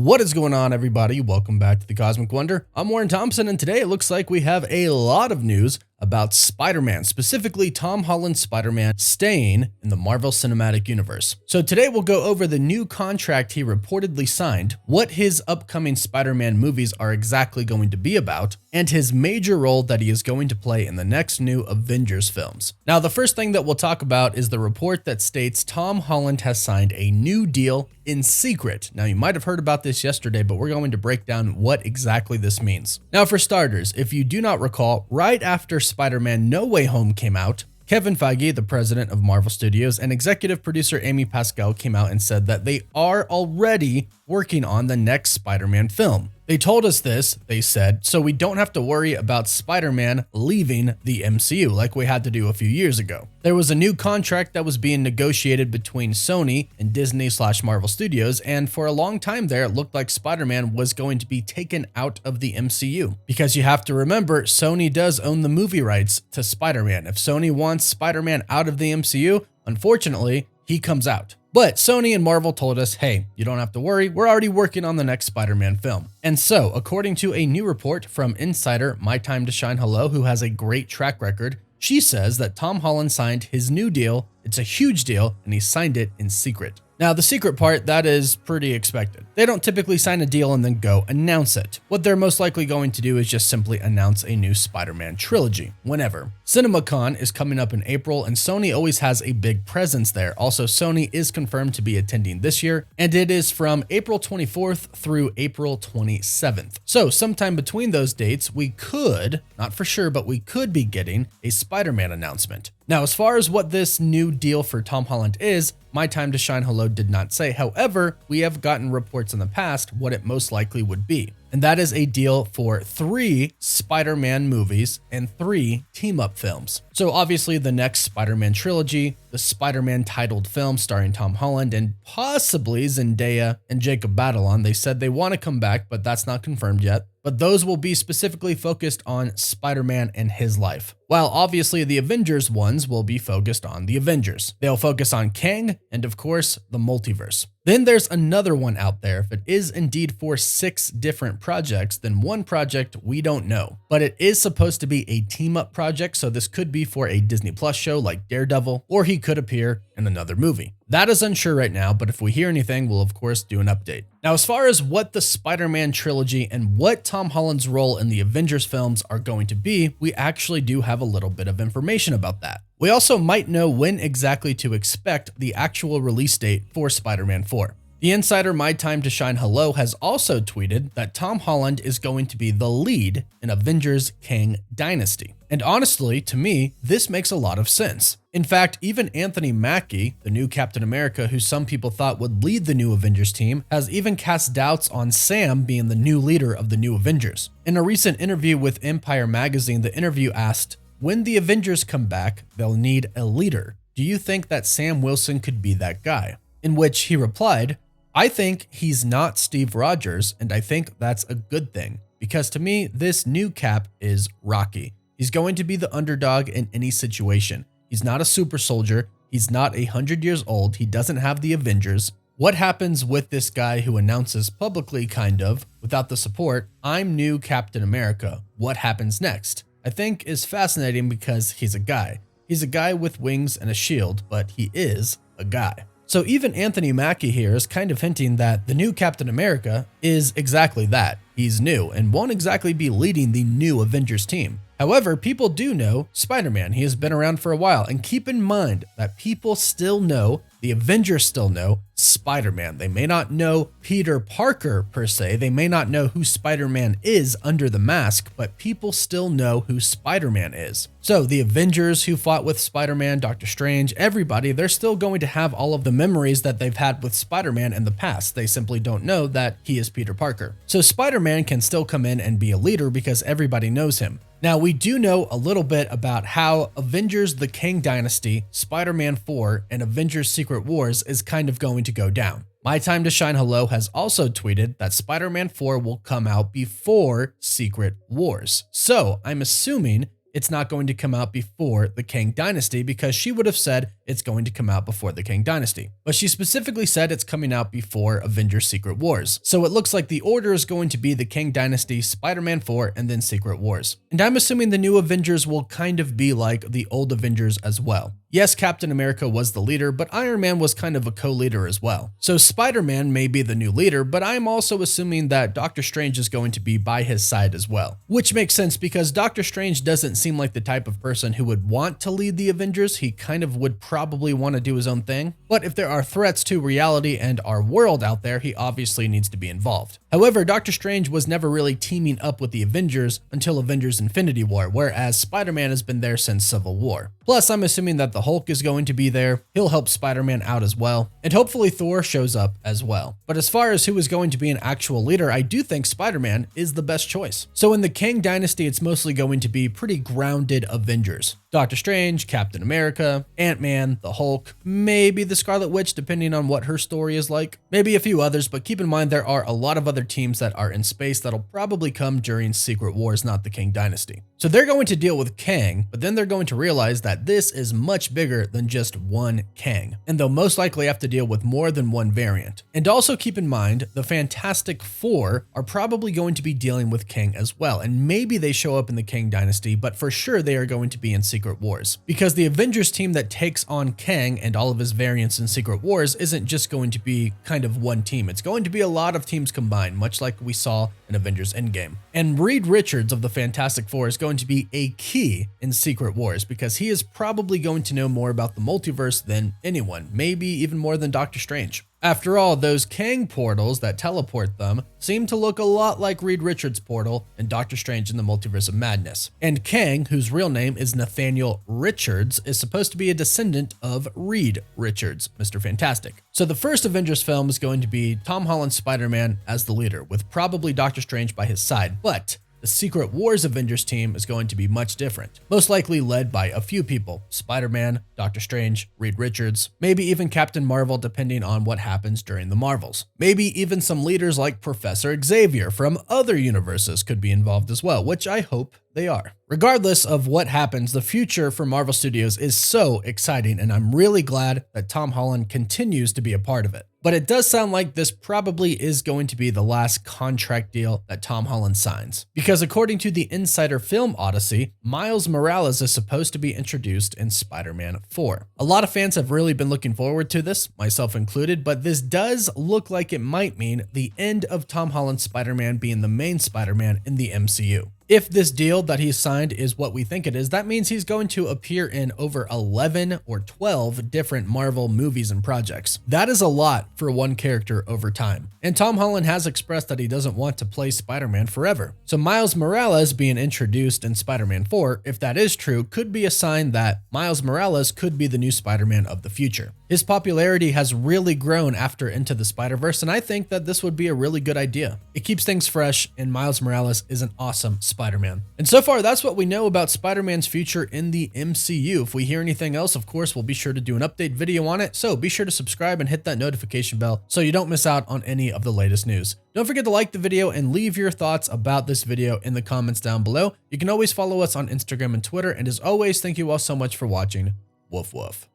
What is going on, everybody? Welcome back to the Cosmic Wonder. I'm Warren Thompson, and today it looks like we have a lot of news about Spider-Man, specifically Tom Holland Spider-Man staying in the Marvel Cinematic Universe. So today we'll go over the new contract he reportedly signed, what his upcoming Spider-Man movies are exactly going to be about, and his major role that he is going to play in the next new Avengers films. Now, the first thing that we'll talk about is the report that states Tom Holland has signed a new deal in secret. Now, you might have heard about this yesterday, but we're going to break down what exactly this means. Now, for starters, if you do not recall, right after Spider-Man No Way Home came out, Kevin Feige, the president of Marvel Studios, and executive producer Amy Pascal came out and said that they are already working on the next Spider-Man film. They told us this, they said, so we don't have to worry about Spider-Man leaving the MCU like we had to do a few years ago. There was a new contract that was being negotiated between Sony and Disney/Marvel Studios, and for a long time there, it looked like Spider-Man was going to be taken out of the MCU. Because you have to remember, Sony does own the movie rights to Spider-Man. If Sony wants Spider-Man out of the MCU, unfortunately, he comes out. But Sony and Marvel told us, hey, you don't have to worry, we're already working on the next Spider-Man film. And so, according to a new report from insider My Time to Shine Hello, who has a great track record, she says that Tom Holland signed his new deal. It's a huge deal, and he signed it in secret. Now, the secret part, that is pretty expected. They don't typically sign a deal and then go announce it. What they're most likely going to do is just simply announce a new Spider-Man trilogy, whenever. CinemaCon is coming up in April, and Sony always has a big presence there. Also, Sony is confirmed to be attending this year, and it is from April 24th through April 27th. So, sometime between those dates, we could, not for sure, but we could be getting a Spider-Man announcement. Now, as far as what this new deal for Tom Holland is, My Time to Shine Hello did not say. However, we have gotten reports in the past what it most likely would be. And that is a deal for 3 Spider-Man movies and 3 team-up films. So obviously the next Spider-Man trilogy, the Spider-Man titled film starring Tom Holland and possibly Zendaya and Jacob Batalon. They said they want to come back, but that's not confirmed yet. But those will be specifically focused on Spider-Man and his life. While obviously the Avengers ones will be focused on the Avengers. They'll focus on Kang and of course the multiverse. Then there's another one out there. If it is indeed for 6 different projects, then one project we don't know. But it is supposed to be a team-up project, so this could be for a Disney Plus show like Daredevil, or he could appear in another movie. That is unsure right now, but if we hear anything, we'll of course do an update. Now, as far as what the Spider-Man trilogy and what Tom Holland's role in the Avengers films are going to be, we actually do have a little bit of information about that. We also might know when exactly to expect the actual release date for Spider-Man 4. The insider My Time to Shine Hello has also tweeted that Tom Holland is going to be the lead in Avengers Kang Dynasty. And honestly, to me, this makes a lot of sense. In fact, even Anthony Mackie, the new Captain America who some people thought would lead the new Avengers team, has even cast doubts on Sam being the new leader of the new Avengers. In a recent interview with Empire magazine, the interview asked, when the Avengers come back, they'll need a leader. Do you think that Sam Wilson could be that guy? In which he replied, I think he's not Steve Rogers, and I think that's a good thing. Because to me, this new Cap is Rocky. He's going to be the underdog in any situation. He's not a super soldier. He's not 100 years old. He doesn't have the Avengers. What happens with this guy who announces publicly, kind of, without the support, I'm new Captain America? What happens next? I think is fascinating because he's a guy. He's a guy with wings and a shield, but he is a guy. So even Anthony Mackie here is kind of hinting that the new Captain America is exactly that. He's new and won't exactly be leading the new Avengers team. However, people do know Spider-Man. He has been around for a while, and keep in mind that people still know, the Avengers still know, Spider-Man. They may not know Peter Parker per se, they may not know who Spider-Man is under the mask, but people still know who Spider-Man is. So the Avengers who fought with Spider-Man, Doctor Strange, everybody, they're still going to have all of the memories that they've had with Spider-Man in the past. They simply don't know that he is Peter Parker. So Spider-Man can still come in and be a leader because everybody knows him. Now, we do know a little bit about how Avengers the Kang Dynasty, Spider-Man 4, and Avengers Secret Wars is kind of going to go down. My Time to Shine Hello has also tweeted that Spider-Man 4 will come out before Secret Wars. So I'm assuming it's not going to come out before the Kang Dynasty because she would have said it's going to come out before the Kang Dynasty. But she specifically said it's coming out before Avengers Secret Wars. So it looks like the order is going to be the Kang Dynasty, Spider-Man 4, and then Secret Wars. And I'm assuming the new Avengers will kind of be like the old Avengers as well. Yes, Captain America was the leader, but Iron Man was kind of a co-leader as well. So Spider-Man may be the new leader, but I'm also assuming that Doctor Strange is going to be by his side as well. Which makes sense because Doctor Strange doesn't seem like the type of person who would want to lead the Avengers. He kind of would probably want to do his own thing. But if there are threats to reality and our world out there, he obviously needs to be involved. However, Doctor Strange was never really teaming up with the Avengers until Avengers Infinity War, whereas Spider-Man has been there since Civil War. Plus, I'm assuming that the Hulk is going to be there. He'll help Spider-Man out as well. And hopefully Thor shows up as well. But as far as who is going to be an actual leader, I do think Spider-Man is the best choice. So in the Kang Dynasty, it's mostly going to be pretty grounded Avengers. Doctor Strange, Captain America, Ant-Man, the Hulk, maybe the Scarlet Witch depending on what her story is like, maybe a few others, but keep in mind there are a lot of other teams that are in space that'll probably come during Secret Wars, not the Kang Dynasty. So they're going to deal with Kang, but then they're going to realize that this is much bigger than just one Kang, and they'll most likely have to deal with more than one variant. And also keep in mind, the Fantastic Four are probably going to be dealing with Kang as well, and maybe they show up in the Kang Dynasty, but for sure they are going to be in Secret Wars. Because the Avengers team that takes on Kang and all of his variants in Secret Wars isn't just going to be kind of one team, it's going to be a lot of teams combined, much like we saw in Avengers Endgame. And Reed Richards of the Fantastic Four is going to be a key in Secret Wars because he is probably going to know more about the multiverse than anyone, maybe even more than Doctor Strange. After all, those Kang portals that teleport them seem to look a lot like Reed Richards' portal in Doctor Strange in the Multiverse of Madness. And Kang, whose real name is Nathaniel Richards, is supposed to be a descendant of Reed Richards, Mr. Fantastic. So the first Avengers film is going to be Tom Holland Spider-Man as the leader, with probably Doctor Strange by his side, but the Secret Wars Avengers team is going to be much different, most likely led by a few people: Spider-Man, Doctor Strange, Reed Richards, maybe even Captain Marvel depending on what happens during the Marvels. Maybe even some leaders like Professor Xavier from other universes could be involved as well, which I hope they are. Regardless of what happens, the future for Marvel Studios is so exciting, and I'm really glad that Tom Holland continues to be a part of it. But it does sound like this probably is going to be the last contract deal that Tom Holland signs. Because according to the Insider Film Odyssey, Miles Morales is supposed to be introduced in Spider-Man 4. A lot of fans have really been looking forward to this, myself included, but this does look like it might mean the end of Tom Holland's Spider-Man being the main Spider-Man in the MCU. If this deal that he's signed is what we think it is, that means he's going to appear in over 11 or 12 different Marvel movies and projects. That is a lot for one character over time. And Tom Holland has expressed that he doesn't want to play Spider-Man forever. So Miles Morales being introduced in Spider-Man 4, if that is true, could be a sign that Miles Morales could be the new Spider-Man of the future. His popularity has really grown after Into the Spider-Verse, and I think that this would be a really good idea. It keeps things fresh, and Miles Morales is an awesome Spider-Man. And so far, that's what we know about Spider-Man's future in the MCU. If we hear anything else, of course, we'll be sure to do an update video on it, so be sure to subscribe and hit that notification bell so you don't miss out on any of the latest news. Don't forget to like the video and leave your thoughts about this video in the comments down below. You can always follow us on Instagram and Twitter, and as always, thank you all so much for watching. Woof woof.